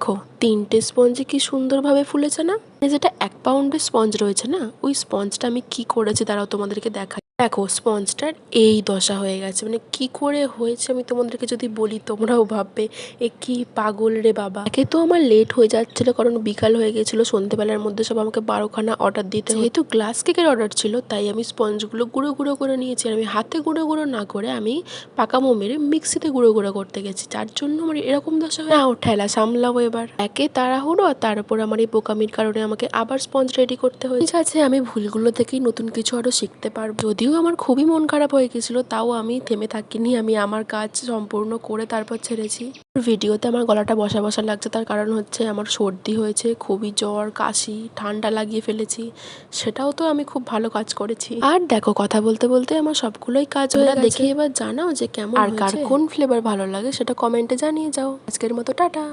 দেখো 3টে স্পঞ্জে কি সুন্দরভাবে ফুলেছে না। যেটা 1 পাউন্ডের স্পঞ্জ রয়েছে না, ওই স্পঞ্জটা আমি কি করেছি দাঁড়াও তোমাদেরকে দেখাই। দেখো স্পঞ্জটার এই দশা হয়ে গেছে, মানে কি করে হয়েছে আমি তোমাদেরকে যদি বলি তোমরাও ভাববে এ কি পাগল রে বাবা। একে তো আমার লেট হয়ে যাচ্ছিল, কারণ বিকাল হয়ে গেছিলো, সন্ধ্যেবেলার মধ্যে সব আমাকে 12খানা অর্ডার দিতে, যেহেতু গ্লাস কেকের অর্ডার ছিল তাই আমি স্পঞ্জগুলো গুঁড়ো গুঁড়ো করে নিয়েছি। আর আমি হাতে গুঁড়ো গুঁড়ো না করে আমি পাকামো মেরে মিক্সিতে গুঁড়ো গুঁড়ো করতে গেছি, যার জন্য আমার এরকম দশা হয়। নাও ঠেলা সামলাবো এবার। একে তাড়াহুড়ো আর তার উপর আমার এই বোকামির কারণে আমাকে আবার স্পঞ্জ রেডি করতে হয়েছে। ঠিক আছে, আমি ভুলগুলো থেকেই নতুন কিছু আরো শিখতে পারবো। যদিও আমার খুবই মন খারাপ হয়ে গেছিলো, তাও আমি থেমে থাকিনি, আমি আমার কাজ সম্পূর্ণ করে তারপর ছেড়েছি। ভিডিওতে আমার গলাটা বসা বসা লাগছে, তার কারণ হচ্ছে আমার সর্দি হয়েছে, খুবই জ্বর কাশি ঠান্ডা লাগিয়ে ফেলেছি, সেটাও তো আমি খুব ভালো কাজ করেছি। আর দেখো কথা বলতে বলতে আমার সবগুলোই কাজ হয়ে গেছে। দেখে এবার জানাও যে কেমন আর কার কোন ফ্লেভার ভালো লাগে সেটা কমেন্টে জানিয়ে যাও। আজকের মতো টাটা।